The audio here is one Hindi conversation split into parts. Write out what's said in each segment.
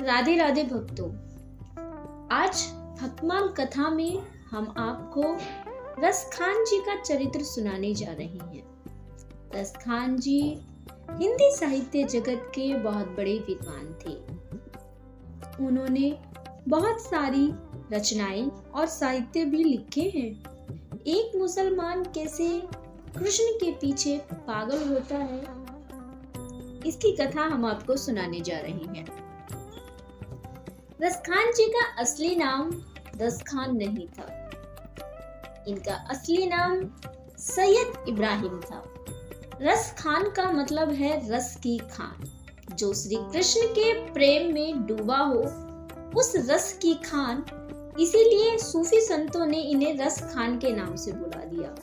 राधे राधे भक्तों, आज भक्तमाल कथा में हम आपको रसखान जी का चरित्र सुनाने जा रहे हैं। रसखान जी हिंदी साहित्य जगत के बहुत बड़े विद्वान थे। उन्होंने बहुत सारी रचनाएं और साहित्य भी लिखे हैं। एक मुसलमान कैसे कृष्ण के पीछे पागल होता है, इसकी कथा हम आपको सुनाने जा रहे हैं। रसखान जी का असली नाम रसखान नहीं था। इनका असली नाम सैयद इब्राहिम था। रसखान का मतलब है रस की खान। जो श्री कृष्ण के प्रेम में डूबा हो उस रस की खान, इसीलिए सूफी संतों ने इन्हें रसखान के नाम से बुला दिया।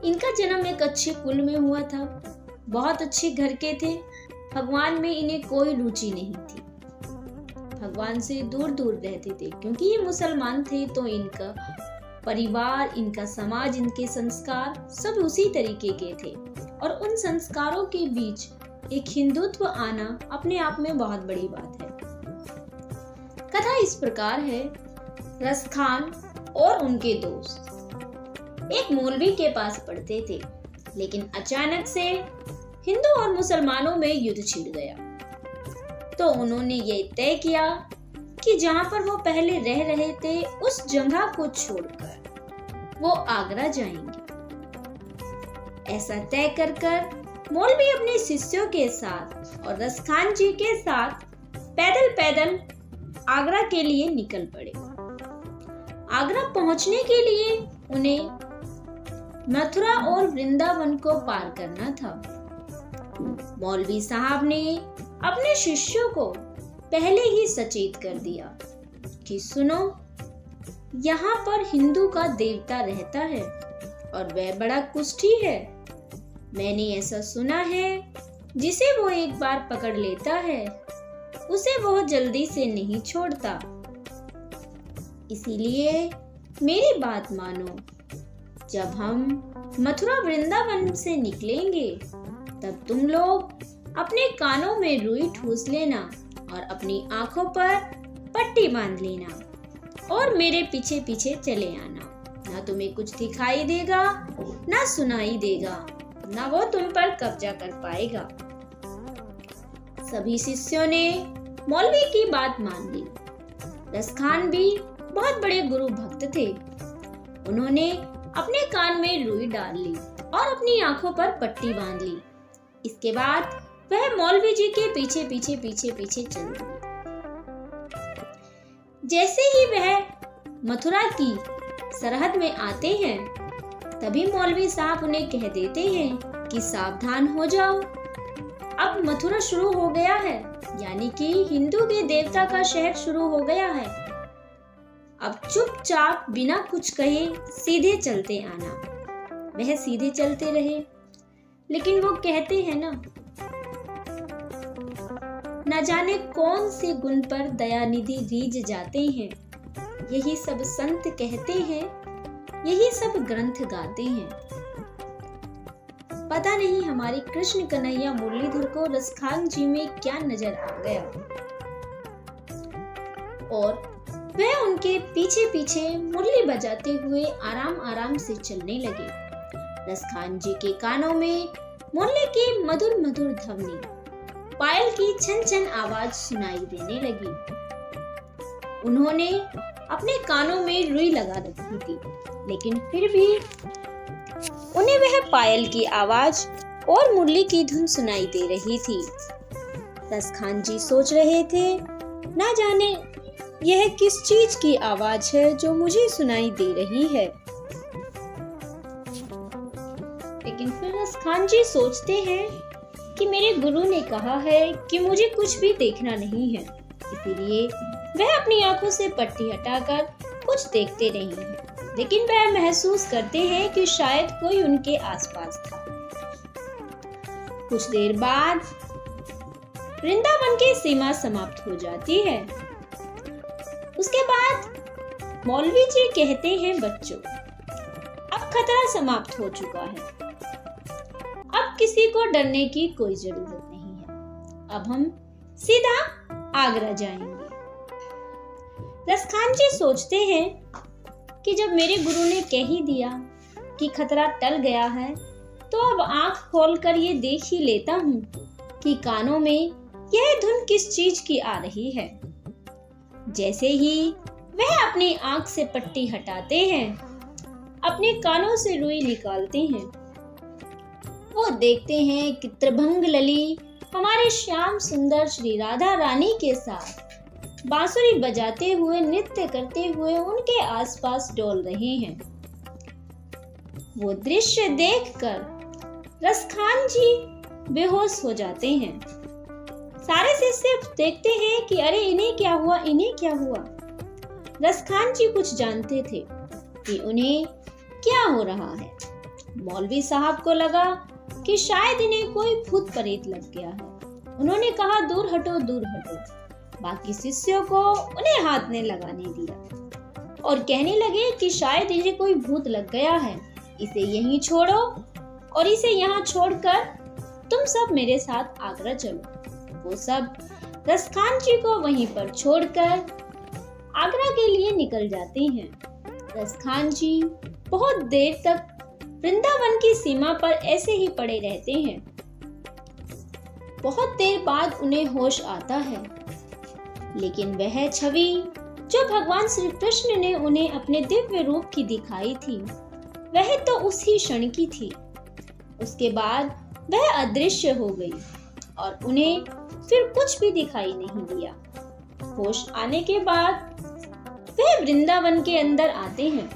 इनका जन्म एक अच्छे कुल में हुआ था। बहुत अच्छे घर के थे। भगवान में इन्हें कोई रुचि नहीं थी। भगवान से दूर दूर रहते थे क्योंकि ये मुसलमान थे। तो इनका परिवार, इनका समाज, इनके संस्कार सब उसी तरीके के थे। और उन संस्कारों के बीच एक हिंदुत्व आना अपने आप में बहुत बड़ी बात है। कथा इस प्रकार है। रसखान और उनके दोस्त एक मौलवी के पास पढ़ते थे, लेकिन अचानक से हिंदू और मुसलमानों में युद्ध छिड़ गया। तो उन्होंने ये तय किया कि जहां पर वो पहले रह रहे थे उस जगह को छोड़कर वो आगरा जाएंगे। ऐसा तय कर मौलवी अपने शिष्यों के साथ और रसखान जी के साथ पैदल पैदल आगरा के लिए निकल पड़े। आगरा पहुंचने के लिए उन्हें मथुरा और वृंदावन को पार करना था। मौलवी साहब ने अपने शिष्यों को पहले ही सचेत कर दिया कि सुनो, यहाँ पर हिंदू का देवता रहता है और वह बड़ा कुष्ठी है। मैंने ऐसा सुना है, जिसे वो एक बार पकड़ लेता है उसे वो जल्दी से नहीं छोड़ता। इसीलिए मेरी बात मानो। जब हम मथुरा वृंदावन से निकलेंगे तब तुम लोग अपने कानों में रुई ठूस लेना और अपनी आंखों पर पट्टी बांध लेना और मेरे पीछे पीछे चले आना। ना तुम्हें कुछ दिखाई देगा, ना सुनाई देगा, ना वो तुम पर कब्जा कर पाएगा। सभी शिष्यों ने मौलवी की बात मान ली। रसखान भी बहुत बड़े गुरु भक्त थे। उन्होंने अपने कान में रुई डाल ली और अपनी आंखों पर पट्टी बांध ली। इसके बाद वह मौलवी जी के पीछे पीछे पीछे पीछे चल दिए। जैसे ही वह मथुरा की सरहद में आते हैं, तभी मौलवी साहब उन्हें कह देते हैं कि सावधान हो जाओ, अब मथुरा शुरू हो गया है, यानी कि हिंदू के देवता का शहर शुरू हो गया है। अब चुपचाप बिना कुछ कहे सीधे चलते आना। वह सीधे चलते रहे, लेकिन वो कहते हैं न जाने कौन से गुण पर दयानिधि रीझ जाते हैं। यही सब संत कहते हैं, यही सब ग्रंथ गाते हैं। पता नहीं हमारी कृष्ण कन्हैया मुरलीधर को रसखान जी में क्या नजर आ गया और वह उनके पीछे पीछे मुरली बजाते हुए आराम आराम से चलने लगे। रसखान जी के कानों में मुरली की मधुर मधुर ध्वनि, पायल की छन छन आवाज सुनाई देने लगी। उन्होंने अपने कानों में रुई लगा रखी थी, लेकिन फिर भी उन्हें वह पायल की आवाज और मुरली की धुन सुनाई दे रही थी। रसखान जी सोच रहे थे, ना जाने यह किस चीज की आवाज है जो मुझे सुनाई दे रही है। लेकिन फिर रसखान जी सोचते हैं कि मेरे गुरु ने कहा है कि मुझे कुछ भी देखना नहीं है, इसीलिए वह अपनी आंखों से पट्टी हटाकर कुछ देखते नहीं हैं। लेकिन वह महसूस करते हैं कि शायद कोई उनके आसपास था। कुछ देर बाद वृंदावन की सीमा समाप्त हो जाती है। उसके बाद मौलवी जी कहते हैं, बच्चों, अब खतरा समाप्त हो चुका है। अब किसी को डरने की कोई जरूरत नहीं है। अब हम सीधा आगरा जाएंगे। रसखान जी सोचते हैं कि जब मेरे गुरु ने कह ही दिया कि खतरा टल गया है, तो अब आंख खोलकर ये देख ही लेता हूँ कि कानों में यह धुन किस चीज की आ रही है। जैसे ही वह अपनी आंख से पट्टी हटाते हैं, अपने कानों से रुई निकालते हैं, वो देखते हैं कि त्रिभंग लली हमारे श्याम सुंदर श्री राधा रानी के साथ बांसुरी बजाते हुए नृत्य करते हुए उनके आसपास डोल रहे हैं। वो दृश्य देखकर रसखान जी बेहोश हो जाते हैं। सारे शिष्य देखते हैं कि अरे इन्हें क्या हुआ, इन्हें क्या हुआ। रसखान जी कुछ जानते थे कि उन्हें क्या हो रहा है। मौलवी साहब को लगा कि शायद इन्हें कोई भूत प्रेत लग गया है। उन्होंने कहा दूर हटो, दूर हटो। बाकी शिष्यों को उन्हें हाथ नहीं लगाने दिया और कहने लगे कि शायद इन्हें कोई भूत लग गया है, इसे यहीं छोड़ो और इसे यहाँ छोड़कर तुम सब मेरे साथ आगरा चलो। वो सब रसखान जी को वहीं पर छोड़कर आगरा के लिए निकल जाते हैं। रसखान जी बहुत देर तक वृंदावन की सीमा पर ऐसे ही पड़े रहते हैं। बहुत देर बाद उन्हें होश आता है, लेकिन वह छवि जो भगवान श्री कृष्ण ने उन्हें अपने दिव्य रूप की दिखाई थी, वह तो उसी क्षण की थी। उसके बाद वह अदृश्य हो गई और उन्हें फिर कुछ भी दिखाई नहीं दिया। होश आने के बाद वह वृंदावन के अंदर आते हैं।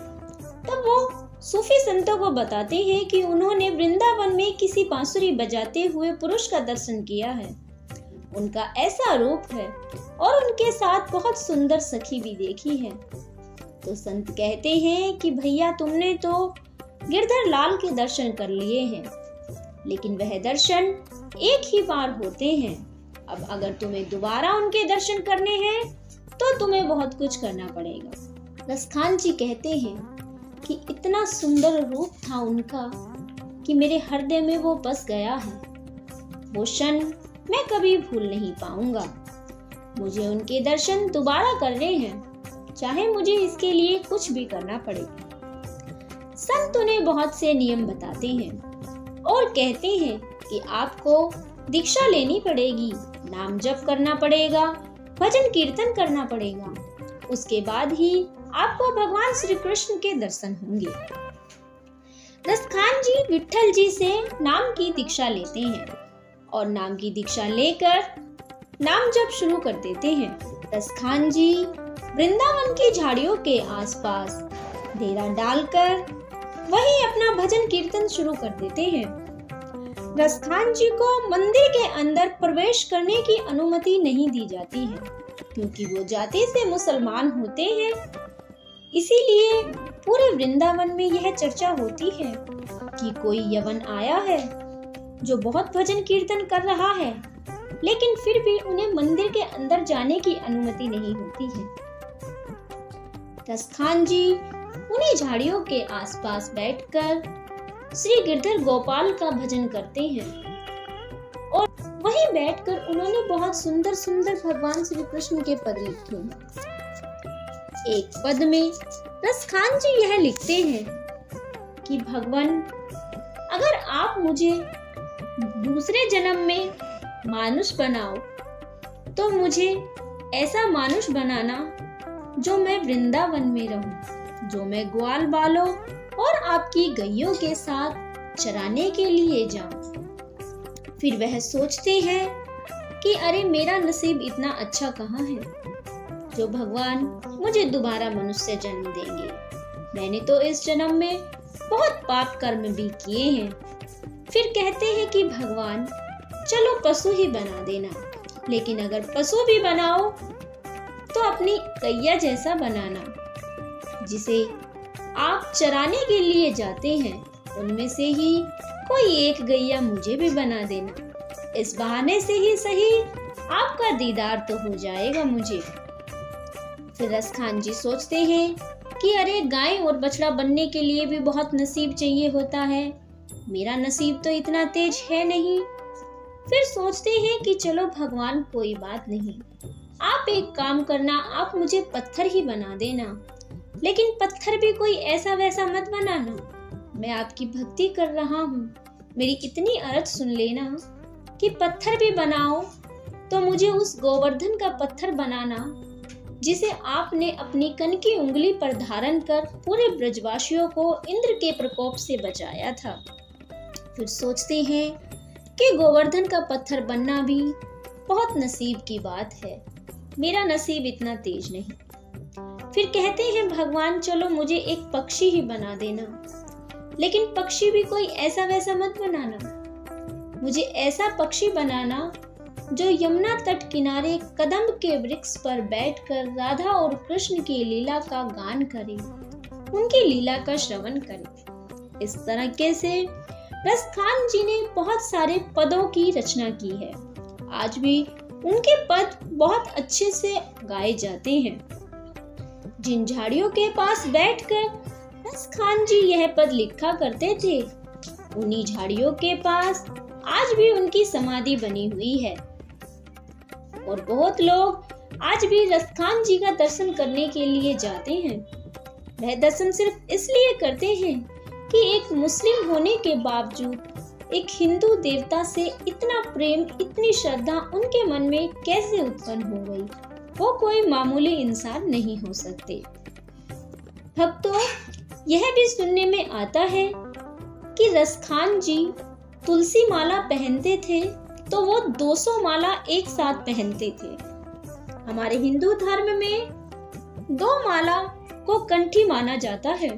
तब वो सूफी संतों को बताते हैं कि उन्होंने वृंदावन में किसी बांसुरी बजाते हुए पुरुष का दर्शन किया है। उनका ऐसा रूप है और उनके साथ बहुत सुंदर सखी भी देखी है। तो संत कहते हैं कि भैया तुमने तो गिरधर लाल के दर्शन कर लिए हैं, लेकिन वह दर्शन एक ही बार होते हैं। अब अगर तुम्हें दोबारा उनके दर्शन करने हैं तो तुम्हें बहुत कुछ करना पड़ेगा। रसखान जी कहते हैं कि इतना सुंदर रूप था उनका कि मेरे हृदय में वो बस गया है। वो क्षण मैं कभी भूल नहीं पाऊंगा। मुझे उनके दर्शन दोबारा करने हैं, चाहे मुझे इसके लिए कुछ भी करना पड़े। संत उन्हें बहुत से नियम बताते हैं और कहते हैं कि आपको दीक्षा लेनी पड़ेगी, नाम जप करना पड़ेगा, भजन कीर्तन करना पड़ेगा। उसके बाद ही आपको भगवान श्री कृष्ण के दर्शन होंगे। रसखान जी विट्ठल जी से नाम की दीक्षा लेते हैं और नाम की दीक्षा लेकर नाम जप शुरू कर देते हैं। रसखान जी वृंदावन की झाड़ियों के आसपास डेरा डालकर वहीं अपना भजन कीर्तन शुरू कर देते हैं। रसखान जी को मंदिर के अंदर प्रवेश करने की अनुमति नहीं दी जाती है, क्योंकि वो जाति से मुसलमान होते हैं। इसीलिए पूरे वृंदावन में यह चर्चा होती है कि कोई यवन आया है जो बहुत भजन कीर्तन कर रहा है, लेकिन फिर भी उन्हें मंदिर के अंदर जाने की अनुमति नहीं होती है। रसखान जी उन्हीं झाड़ियों के आसपास बैठकर श्री गिरधर गोपाल का भजन करते हैं और वहीं बैठकर उन्होंने बहुत सुंदर सुंदर भगवान श्री कृष्ण के पद लिखे हैं। एक पद में रसखान जी यह लिखते हैं कि भगवान, अगर आप मुझे दूसरे जन्म में मानुष बनाओ तो मुझे ऐसा मानुष बनाना जो मैं वृंदावन में रहूं, जो मैं ग्वाल बालों और आपकी गैयों के साथ चराने के लिए जाऊं। फिर वह सोचते हैं कि अरे मेरा नसीब इतना अच्छा कहाँ है जो भगवान मुझे दोबारा मनुष्य जन्म देंगे। मैंने तो इस जन्म में बहुत पाप कर्म भी किए हैं। फिर कहते हैं कि भगवान चलो पशु ही बना देना, लेकिन अगर पशु भी बनाओ तो अपनी गैया जैसा बनाना, जिसे आप चराने के लिए जाते हैं उनमें से ही कोई एक गैया मुझे भी बना देना। इस बहाने से ही सही आपका दीदार तो हो जाएगा मुझे। फिर रसखान जी सोचते हैं कि अरे गाय और बछड़ा बनने के लिए भी बहुत नसीब चाहिए होता है, मेरा नसीब तो इतना तेज है नहीं। फिर सोचते हैं कि चलो भगवान कोई बात नहीं, आप एक काम करना, आप मुझे पत्थर ही बना देना, लेकिन पत्थर भी कोई ऐसा वैसा मत बनाना। मैं आपकी भक्ति कर रहा हूँ, मेरी इतनी अरज सुन लेना कि पत्थर भी बनाओ तो मुझे उस गोवर्धन का पत्थर बनाना जिसे आपने अपनी कनकी उंगली पर धारण कर पूरे ब्रजवासियों को इंद्र के प्रकोप से बचाया था। फिर सोचते हैं कि गोवर्धन का पत्थर बनना भी बहुत नसीब की बात है, मेरा नसीब इतना तेज नहीं। फिर कहते हैं भगवान चलो मुझे एक पक्षी ही बना देना, लेकिन पक्षी भी कोई ऐसा वैसा मत बनाना, मुझे ऐसा पक्षी बनाना जो यमुना तट किनारे कदम्ब के वृक्ष पर बैठकर राधा और कृष्ण की लीला का गान करे, उनकी लीला का श्रवण करे। इस तरीके से रसखान जी ने बहुत सारे पदों की रचना की है। आज भी उनके पद बहुत अच्छे से गाए जाते हैं। जिन झाड़ियों के पास बैठकर रसखान जी यह पद लिखा करते थे, उन्हीं झाड़ियों के पास आज भी उनकी समाधि बनी हुई है और बहुत लोग आज भी रसखान जी का दर्शन करने के लिए जाते हैं। वह दर्शन सिर्फ इसलिए करते हैं कि एक मुस्लिम होने के बावजूद एक हिंदू देवता से इतना प्रेम, इतनी श्रद्धा उनके मन में कैसे उत्पन्न हो गई। वो कोई मामूली इंसान नहीं हो सकते। भक्तों, यह भी सुनने में आता है कि रसखान जी तुलसी माला पहनते थे तो वो 200 माला एक साथ पहनते थे। हमारे हिंदू धर्म में 2 माला को कंठी माना जाता है।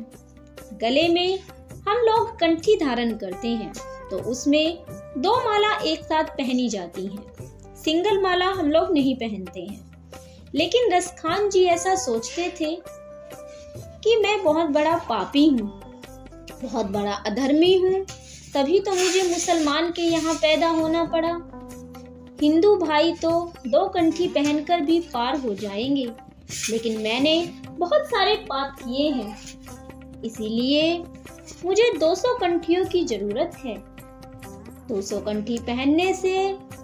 गले में हम लोग कंठी धारण करते हैं तो उसमें 2 माला एक साथ पहनी जाती हैं। सिंगल माला हम लोग नहीं पहनते हैं। लेकिन रसखान जी ऐसा सोचते थे कि मैं बहुत बड़ा पापी हूँ, बहुत बड़ा अधर्मी हूँ, तभी तो मुझे मुसलमान के यहाँ पैदा होना पड़ा। हिंदू भाई तो 2 कंठी पहनकर भी पार हो जाएंगे, लेकिन मैंने बहुत सारे पाप किए हैं, इसीलिए मुझे 200 कंठियों की जरूरत है। 200 कंठी पहनने से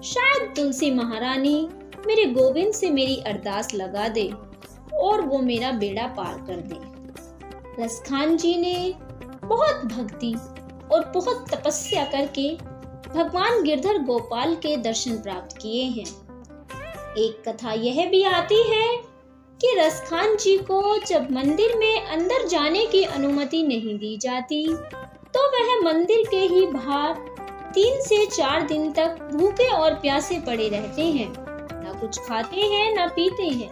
शायद तुलसी महारानी मेरे गोविंद से मेरी अरदास लगा दे और वो मेरा बेड़ा पार कर दे। रसखान जी ने बहुत भक्ति और बहुत तपस्या करके भगवान गिरधर गोपाल के दर्शन प्राप्त किए हैं। एक कथा यह भी आती है कि रसखान जी को जब मंदिर में अंदर जाने की अनुमति नहीं दी जाती तो वह मंदिर के ही बाहर 3 से 4 दिन तक भूखे और प्यासे पड़े रहते हैं, ना कुछ खाते हैं ना पीते हैं,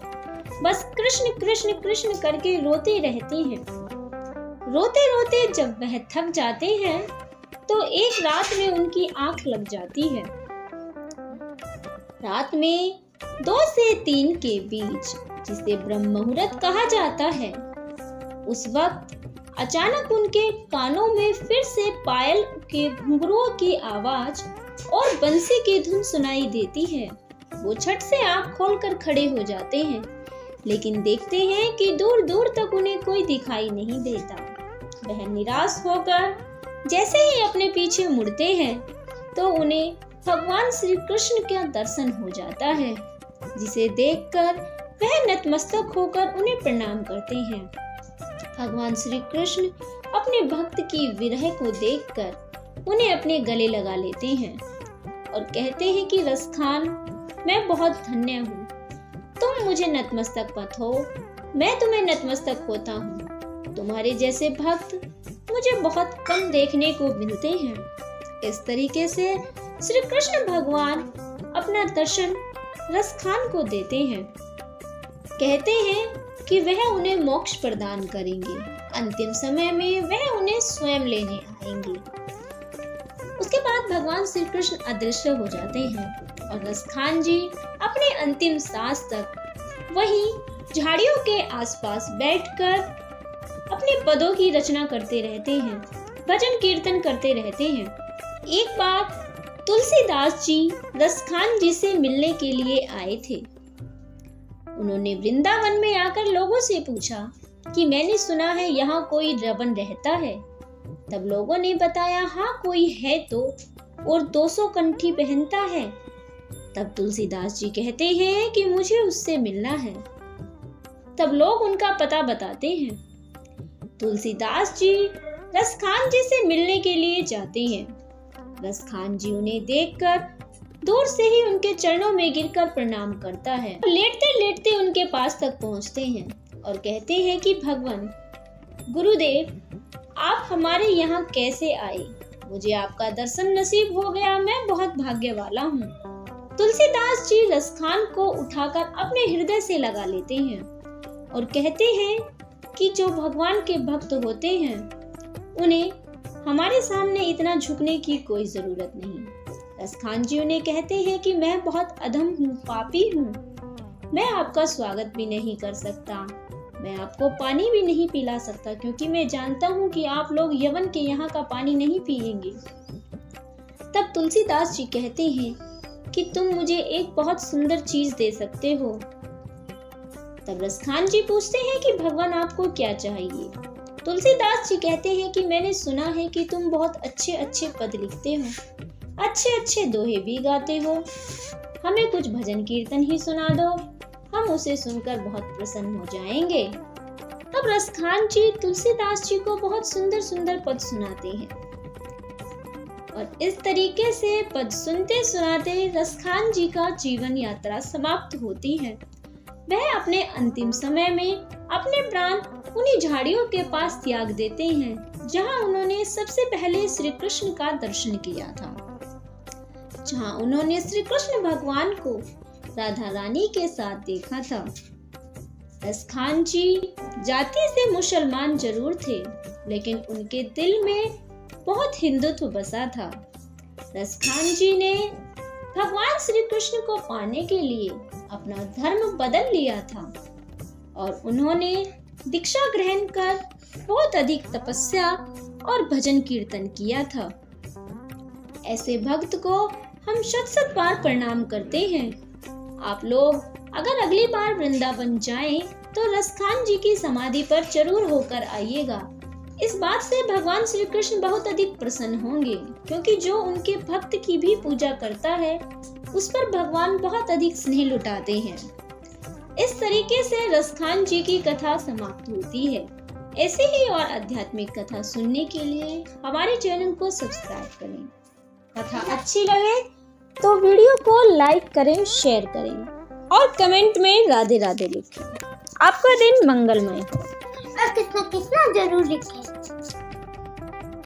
बस कृष्ण कृष्ण कृष्ण करके रोते रहते हैं। रोते रोते जब वह थक जाते हैं तो एक रात में उनकी आंख लग जाती है। रात में 2 से 3 के बीच, जिसे ब्रह्म मुहूर्त कहा जाता है, उस वक्त अचानक उनके कानों में फिर से पायल के घुंघरुओं की आवाज और बंसी की धुन सुनाई देती है। वो झट से आंख खोलकर खड़े हो जाते हैं, लेकिन देखते हैं कि दूर दूर तक उन्हें कोई दिखाई नहीं देता। वह निराश होकर जैसे ही अपने पीछे मुड़ते हैं तो उन्हें भगवान श्री कृष्ण का दर्शन हो जाता है, जिसे देखकर वह नतमस्तक होकर उन्हें प्रणाम करते हैं। भगवान श्री कृष्ण अपने भक्त की विरह को देखकर उन्हें अपने गले लगा लेते हैं और कहते हैं कि रसखान, मैं बहुत धन्य हूँ, तुम मुझे नतमस्तक मत हो, मैं तुम्हें नतमस्तक होता हूँ। तुम्हारे जैसे भक्त मुझे बहुत कम देखने को मिलते हैं। इस तरीके से श्री कृष्ण भगवान अपना दर्शन रसखान को देते हैं। कहते हैं कि वह उन्हें मोक्ष प्रदान करेंगे, अंतिम समय में वह उन्हें स्वयं लेने आएंगे। उसके बाद भगवान श्री कृष्ण अदृश्य हो जाते हैं और रसखान जी अपने अंतिम सांस तक वहीं झाड़ियों के आसपास बैठकर अपने पदों की रचना करते रहते हैं, भजन कीर्तन करते रहते हैं। एक बार तुलसीदास जी रसखान जी से मिलने के लिए आए थे। उन्होंने वृंदावन में आकर लोगों से पूछा कि मैंने सुना है यहाँ कोई रमन रहता है। तब लोगों ने बताया हाँ कोई है तो, और 200 कंठी पहनता है। तब तुलसीदास जी कहते हैं कि मुझे उससे मिलना है। तब लोग उनका पता बताते हैं। तुलसीदास जी रसखान जी से मिलने के लिए जाते हैं। रसखान जी उन्हें देखकर दूर से ही उनके चरणों में गिरकर प्रणाम करता है। लेटते लेटते उनके पास तक पहुंचते हैं और कहते हैं कि भगवान गुरुदेव, आप हमारे यहाँ कैसे आए? मुझे आपका दर्शन नसीब हो गया, मैं बहुत भाग्य वाला हूँ। तुलसीदास जी रसखान को उठाकर अपने हृदय से लगा लेते हैं और कहते हैं कि जो भगवान के भक्त होते हैं उन्हें हमारे सामने इतना झुकने की कोई जरूरत नहीं। रसखान जी उन्हें कहते हैं कि मैं बहुत अधम हूँ, पापी हूँ, मैं आपका स्वागत भी नहीं कर सकता, मैं आपको पानी भी नहीं पिला सकता, क्योंकि मैं जानता हूँ कि आप लोग यवन के यहाँ का पानी नहीं पिएंगे। तब तुलसीदास जी कहते हैं कि तुम मुझे एक बहुत सुंदर चीज दे सकते हो। तब रसखान जी पूछते हैं कि भगवान आपको क्या चाहिए? तुलसीदास जी कहते हैं कि मैंने सुना है कि तुम बहुत अच्छे अच्छे पद लिखते हो, अच्छे अच्छे दोहे भी गाते हो, हमें कुछ भजन कीर्तन ही सुना दो, हम उसे सुनकर बहुत प्रसन्न हो जाएंगे। तब रसखान जी तुलसीदास जी को बहुत सुंदर सुंदर पद सुनाते हैं और इस तरीके से पद सुनते सुनाते रसखान जी का जीवन यात्रा समाप्त होती है। वह अपने अंतिम समय में अपने प्राण उन्हीं झाड़ियों के पास त्याग देते हैं जहां उन्होंने सबसे पहले श्री कृष्ण का दर्शन किया था, जहां उन्होंने श्री कृष्ण भगवान को राधा रानी के साथ देखा था। रसखान जी जाति से मुसलमान जरूर थे, लेकिन उनके दिल में बहुत हिंदुत्व बसा था। रसखान जी ने भगवान श्री कृष्ण को पाने के लिए अपना धर्म बदल लिया था और उन्होंने दीक्षा ग्रहण कर बहुत अधिक तपस्या और भजन कीर्तन किया था। ऐसे भक्त को हम शत शत बार प्रणाम करते हैं। आप लोग अगर अगली बार वृंदावन जाएं तो रसखान जी की समाधि पर जरूर होकर आइएगा। इस बात से भगवान श्री कृष्ण बहुत अधिक प्रसन्न होंगे, क्योंकि जो उनके भक्त की भी पूजा करता है उस पर भगवान बहुत अधिक स्नेह लुटाते हैं। इस तरीके से रसखान जी की कथा समाप्त होती है। ऐसे ही और आध्यात्मिक कथा सुनने के लिए हमारे चैनल को सब्सक्राइब करें। कथा अच्छी लगे तो वीडियो को लाइक करें, शेयर करें और कमेंट में राधे राधे लिखें। आपका दिन मंगलमय हो। और कितना जरूर लिखें।